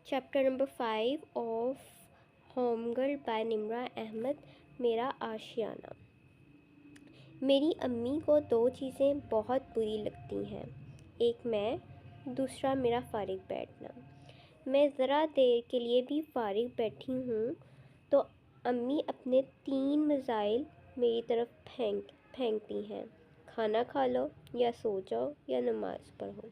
Chapter number 5 of home girl by Nimra Ahmed. میرا آشیانہ۔ میری امی کو 2 چیزیں بہت بری لگتی ہیں، ایک میں، دوسرا میرا فارغ بیٹھنا۔ میں ذرا دیر کے لیے بھی فارغ بیٹھی ہوں تو امی اپنے 3 میزائل میری طرف پھینکتی ہیں: کھانا کھا لو، یا سو جاؤ، یا نماز پڑھو۔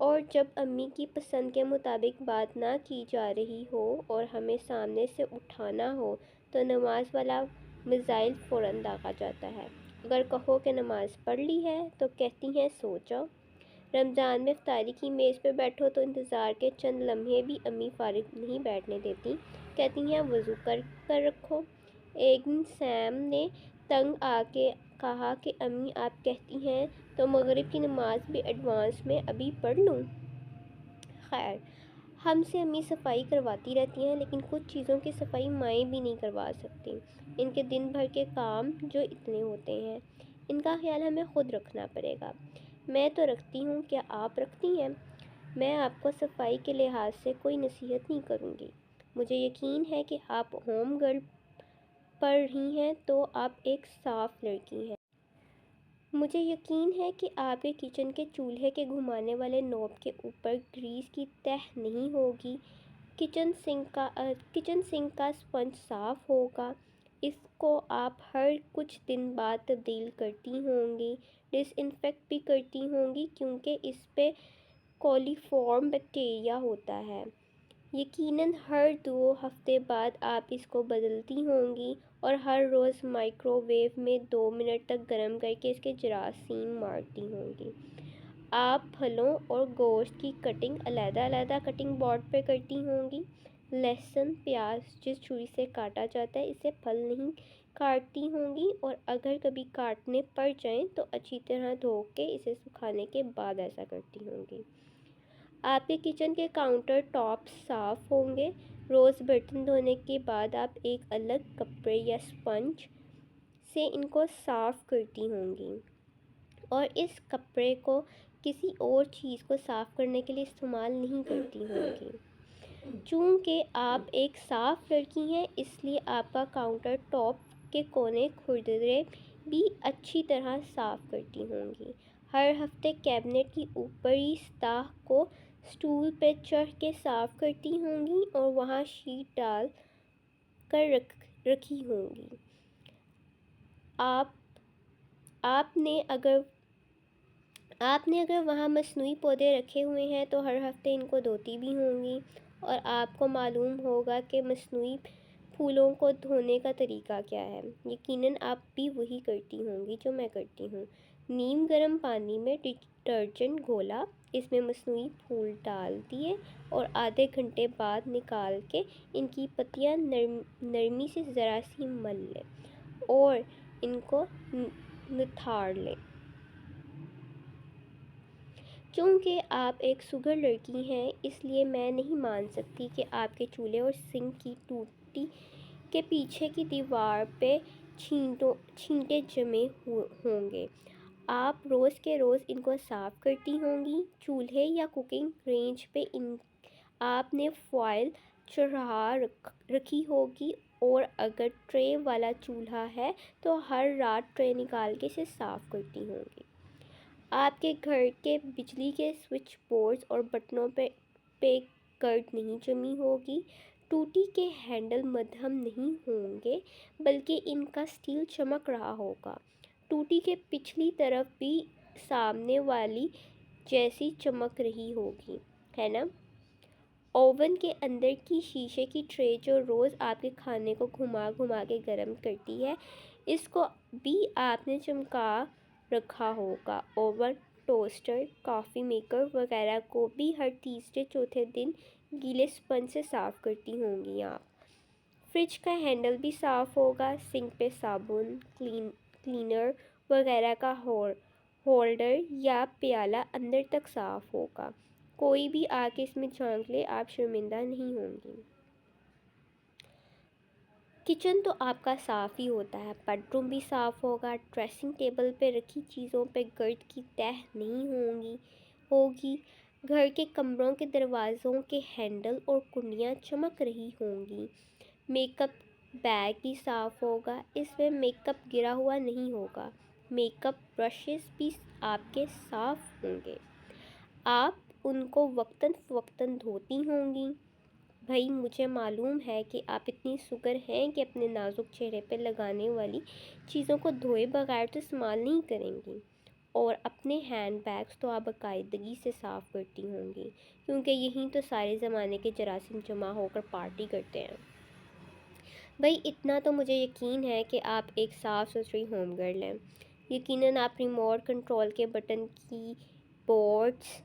اور جب امی کی پسند کے مطابق بات نہ کی جا رہی ہو اور ہمیں سامنے سے اٹھانا ہو تو نماز والا میزائل فوراً داغا جاتا ہے۔ اگر کہو کہ نماز پڑھ لی ہے تو کہتی ہیں سو جاؤ۔ رمضان میں افطاری کی میز پہ بیٹھو تو انتظار کے چند لمحے بھی امی فارغ نہیں بیٹھنے دیتی، کہتی ہیں وضو کر رکھو۔ ایک دن سیم نے تنگ آ کے کہا کہ امی آپ کہتی ہیں تو مغرب کی نماز بھی ایڈوانس میں ابھی پڑھ لوں۔ خیر، ہم سے امی صفائی کرواتی رہتی ہیں، لیکن کچھ چیزوں کی صفائی مائیں بھی نہیں کروا سکتی۔ ان کے دن بھر کے کام جو اتنے ہوتے ہیں، ان کا خیال ہمیں خود رکھنا پڑے گا۔ میں تو رکھتی ہوں، کیا آپ رکھتی ہیں؟ میں آپ کو صفائی کے لحاظ سے کوئی نصیحت نہیں کروں گی۔ مجھے یقین ہے کہ آپ ہوم گرل پڑھ رہی ہیں تو آپ ایک صاف لڑکی ہیں۔ مجھے یقین ہے کہ آپ کے کچن کے چولہے کے گھمانے والے نوب کے اوپر گریس کی تہہ نہیں ہوگی۔ کچن سنک کا اسپنج صاف ہوگا، اس کو آپ ہر کچھ دن بعد تبدیل کرتی ہوں گی، ڈس انفیکٹ بھی کرتی ہوں گی، کیونکہ اس پہ کولیفارم بیکٹیریا ہوتا ہے۔ یقیناً ہر 2 ہفتے بعد آپ اس کو بدلتی ہوں گی اور ہر روز مائکرو ویو میں 2 منٹ تک گرم کر کے اس کے جراثیم مارتی ہوں گی۔ آپ پھلوں اور گوشت کی کٹنگ علیحدہ علیحدہ کٹنگ بورڈ پہ کرتی ہوں گی۔ لہسن، پیاز جس چھری سے کاٹا جاتا ہے اسے پھل نہیں کاٹتی ہوں گی، اور اگر کبھی کاٹنے پڑ جائیں تو اچھی طرح دھو کے اسے سکھانے کے بعد ایسا کرتی ہوں گی۔ آپ کے کچن کے کاؤنٹر ٹاپ صاف ہوں گے۔ روز برتن دھونے کے بعد آپ ایک الگ کپڑے یا اسپنج سے ان کو صاف کرتی ہوں گی اور اس کپڑے کو کسی اور چیز کو صاف کرنے کے لیے استعمال نہیں کرتی ہوں گی۔ چونکہ آپ ایک صاف لڑکی ہیں، اس لیے آپ کا کاؤنٹر ٹاپ کے کونے کھردرے بھی اچھی طرح صاف کرتی ہوں گی۔ ہر ہفتے کیبنٹ کی اوپری سطح کو اسٹول پہ چڑھ کے صاف کرتی ہوں گی اور وہاں شیٹ ڈال کر رکھی ہوں گی۔ آپ نے اگر وہاں مصنوعی پودے رکھے ہوئے ہیں تو ہر ہفتے ان کو دھوتی بھی ہوں گی، اور آپ کو معلوم ہوگا کہ مصنوعی پھولوں کو دھونے کا طریقہ کیا ہے۔ یقیناً آپ بھی وہی کرتی ہوں گی جو میں کرتی ہوں۔ نیم گرم پانی میں ڈٹرجنٹ گھولا، اس میں مصنوعی پھول ڈال دیے اور آدھے گھنٹے بعد نکال کے ان کی پتیاں نرمی سے ذرا سی مل لیں اور ان کو نتھاڑ لیں۔ چونکہ آپ ایک سگھر لڑکی ہیں، اس لیے میں نہیں مان سکتی کہ آپ کے چولہے اور سنک کی ٹوٹی کے پیچھے کی دیوار پہ چھینٹے جمے ہوں گے۔ آپ روز کے روز ان کو صاف کرتی ہوں گی۔ چولہے یا کوکنگ رینج پہ آپ نے فوائل چڑھا رکھی ہوگی، اور اگر ٹرے والا چولہا ہے تو ہر رات ٹرے نکال کے اسے صاف کرتی ہوں گی۔ آپ کے گھر کے بجلی کے سوئچ بورڈز اور بٹنوں پہ گرد نہیں جمی ہوگی۔ ٹوٹی کے ہینڈل مدھم نہیں ہوں گے، بلکہ ان کا اسٹیل چمک رہا ہوگا۔ ٹوٹی کے پچھلی طرف بھی سامنے والی جیسی چمک رہی ہوگی، ہے نا؟ اوون کے اندر کی شیشے کی ٹرے جو روز آپ کے کھانے کو گھما گھما کے گرم کرتی ہے، اس کو بھی آپ نے چمکا رکھا ہوگا۔ اوون، ٹوسٹر، کافی میکر وغیرہ کو بھی ہر تیسرے چوتھے دن گیلے اسپنج سے صاف کرتی ہوں گی آپ۔ فریج کا ہینڈل بھی صاف ہوگا۔ سنک پہ صابن، کلینر وغیرہ کا ہولڈر یا پیالہ اندر تک صاف ہوگا۔ کوئی بھی آ کے اس میں جھانک لے، آپ شرمندہ نہیں ہوں گی۔ کچن تو آپ کا صاف ہی ہوتا ہے، بیڈ روم بھی صاف ہوگا۔ ڈریسنگ ٹیبل پہ رکھی چیزوں پہ گرد کی تہہ نہیں ہوگی۔ گھر کے کمروں کے دروازوں کے ہینڈل اور کنڈیاں چمک رہی ہوں گی۔ میک اپ بیگ بھی صاف ہوگا، اس میں میک اپ گرا ہوا نہیں ہوگا۔ میک اپ برشز بھی آپ کے صاف ہوں گے، آپ ان کو وقتاً فوقتاً دھوتی ہوں گی۔ بھائی مجھے معلوم ہے کہ آپ اتنی سگر ہیں کہ اپنے نازک چہرے پہ لگانے والی چیزوں کو دھوئے بغیر تو استعمال نہیں کریں گی، اور اپنے ہینڈ بیگز تو آپ باقاعدگی سے صاف کرتی ہوں گی، کیونکہ یہیں تو سارے زمانے کے جراثیم جمع ہو کر پارٹی کرتے ہیں۔ بھائی اتنا تو مجھے یقین ہے کہ آپ ایک صاف ستھری ہوم گرل ہیں۔ یقیناً آپ ریموٹ کنٹرول کے بٹن، کی بورڈز،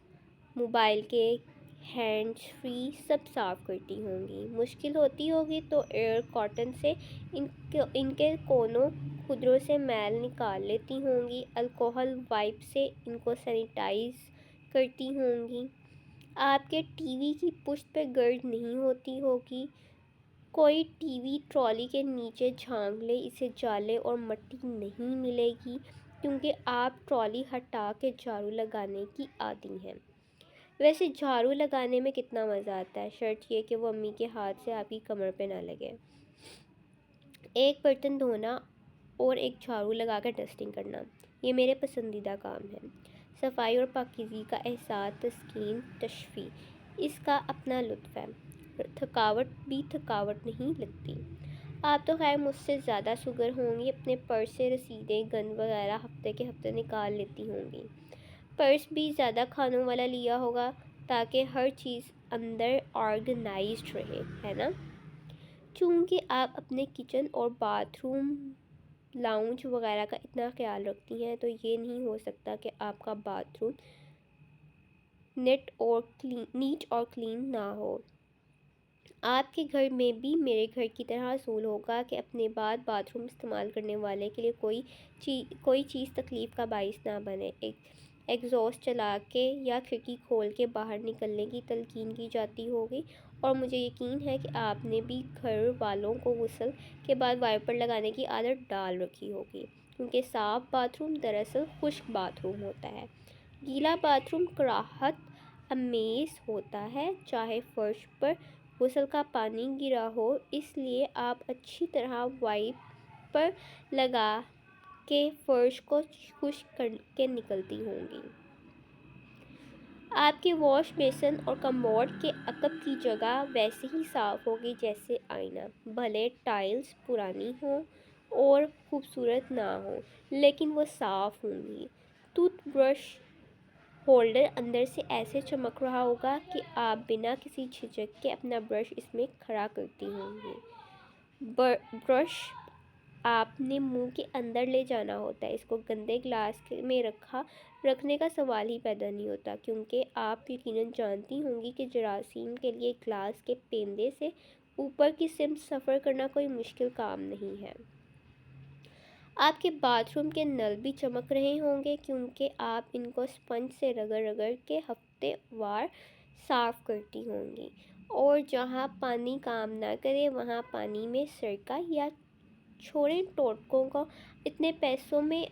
موبائل کے ہینڈز فری سب صاف کرتی ہوں گی۔ مشکل ہوتی ہوگی تو ایئر کاٹن سے ان کے کونوں کھدروں سے میل نکال لیتی ہوں گی، الکوہل وائپ سے ان کو سینیٹائز کرتی ہوں گی۔ آپ کے ٹی وی کی پشت پہ گرد نہیں ہوتی ہوگی، کوئی ٹی وی ٹرالی کے نیچے جھانک لے اسے جالے اور مٹی نہیں ملے گی، کیونکہ آپ ٹرالی ہٹا کے جھاڑو لگانے کی عادی ہیں۔ ویسے جھاڑو لگانے میں کتنا مزہ آتا ہے، شرط یہ کہ وہ امی کے ہاتھ سے آپ کی کمر پہ نہ لگے۔ ایک برتن دھونا اور ایک جھاڑو لگا کر ڈسٹنگ کرنا، یہ میرے پسندیدہ کام ہے۔ صفائی اور پاکیزگی کا احساس، تسکین، تشفی، اس کا اپنا لطف ہے۔ تھکاوٹ بھی تھکاوٹ نہیں لگتی۔ آپ تو خیر مجھ سے زیادہ سگر ہوں گی، اپنے پرس سے رسیدیں، گن وغیرہ ہفتے کے ہفتے نکال لیتی ہوں گی۔ پرس بھی زیادہ کھانوں والا لیا ہوگا تاکہ ہر چیز اندر آرگنائزڈ رہے، ہے نا؟ چونکہ آپ اپنے کچن اور باتھ روم، لاؤنج وغیرہ کا اتنا خیال رکھتی ہیں تو یہ نہیں ہو سکتا کہ آپ کا باتھ روم نیٹ اور کلین نہ ہو۔ آپ کے گھر میں بھی میرے گھر کی طرح اصول ہوگا کہ اپنے بعد باتھ روم استعمال کرنے والے کے لیے کوئی چیز تکلیف کا باعث نہ بنے۔ ایگزاسٹ چلا کے یا کھڑکی کھول کے باہر نکلنے کی تلقین کی جاتی ہوگی، اور مجھے یقین ہے کہ آپ نے بھی گھر والوں کو غسل کے بعد وائپر لگانے کی عادت ڈال رکھی ہوگی، کیونکہ صاف باتھ روم دراصل خشک باتھ روم ہوتا ہے۔ گیلا باتھ روم کراہت امیز ہوتا ہے، چاہے فرش پر غسل کا پانی گرا ہو، اس لیے آپ اچھی طرح وائپر لگا کے فرش کو خشک کر کے نکلتی ہوں گی۔ آپ کے واش بیسن اور کموڈ کے عقب کی جگہ ویسے ہی صاف ہوگی جیسے آئینہ، بھلے ٹائلز پرانی ہوں اور خوبصورت نہ ہوں لیکن وہ صاف ہوں گی۔ ٹوتھ برش ہولڈر اندر سے ایسے چمک رہا ہوگا کہ آپ بنا کسی جھجک کے اپنا برش اس میں کھڑا کرتی ہوں گی۔ برش آپ نے منہ کے اندر لے جانا ہوتا ہے، اس کو گندے گلاس میں رکھنے کا سوال ہی پیدا نہیں ہوتا، کیونکہ آپ یقیناً جانتی ہوں گی کہ جراثیم کے لیے گلاس کے پیندے سے اوپر کی سمت سفر کرنا کوئی مشکل کام نہیں ہے۔ آپ کے باتھ روم کے نل بھی چمک رہے ہوں گے، کیونکہ آپ ان کو اسپنج سے رگڑ کے ہفتے وار صاف کرتی ہوں گی، اور جہاں پانی کام نہ کرے وہاں پانی میں سرکہ یا چھوڑیں ٹوٹکوں کو، اتنے پیسوں میں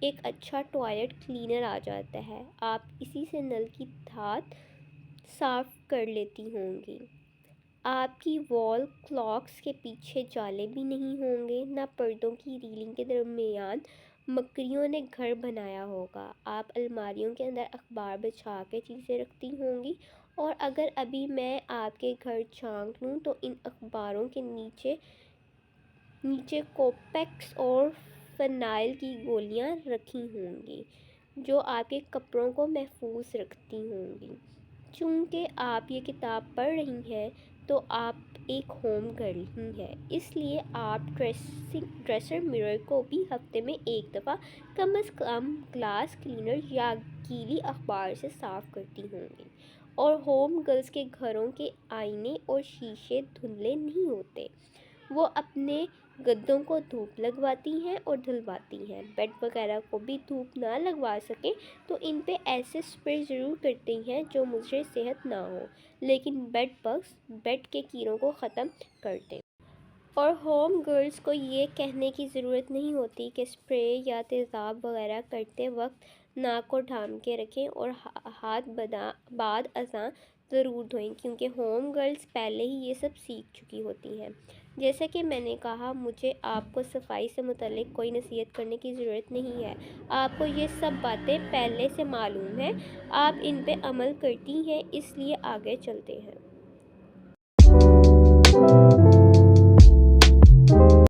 ایک اچھا ٹوائلٹ کلینر آ جاتا ہے، آپ اسی سے نل کی دھات صاف کر لیتی ہوں گی۔ آپ کی وال کلاکس کے پیچھے جالے بھی نہیں ہوں گے، نہ پردوں کی ریلنگ کے درمیان مکڑیوں نے گھر بنایا ہوگا۔ آپ الماریوں کے اندر اخبار بچھا کے چیزیں رکھتی ہوں گی، اور اگر ابھی میں آپ کے گھر جھانک لوں تو ان اخباروں کے نیچے کوپیکس اور فنائل کی گولیاں رکھی ہوں گی جو آپ کے کپڑوں کو محفوظ رکھتی ہوں گی۔ چونکہ آپ یہ کتاب پڑھ رہی ہیں تو آپ ایک ہوم گرل ہی ہیں، اس لیے آپ ڈریسر مرر کو بھی ہفتے میں ایک دفعہ کم از کم گلاس کلینر یا گیلی اخبار سے صاف کرتی ہوں گی۔ اور ہوم گرلز کے گھروں کے آئینے اور شیشے دھندلے نہیں ہوتے، وہ اپنے گدوں کو دھوپ لگواتی ہیں اور دھلواتی ہیں۔ بیڈ وغیرہ کو بھی دھوپ نہ لگوا سکیں تو ان پہ ایسے اسپرے ضرور کرتی ہیں جو مضر صحت نہ ہو لیکن بیڈ بگز، بیڈ کے کیڑوں کو ختم کر دیں۔ اور ہوم گرلز کو یہ کہنے کی ضرورت نہیں ہوتی کہ اسپرے یا تیزاب وغیرہ کرتے وقت ناک کو ڈھانپ کے رکھیں اور ہاتھ بعد ازاں ضرور دھوئیں، کیونکہ ہوم گرلز پہلے ہی یہ سب سیکھ چکی ہوتی ہیں۔ جیسا کہ میں نے کہا، مجھے آپ کو صفائی سے متعلق کوئی نصیحت کرنے کی ضرورت نہیں ہے۔ آپ کو یہ سب باتیں پہلے سے معلوم ہیں، آپ ان پہ عمل کرتی ہیں، اس لیے آگے چلتے ہیں۔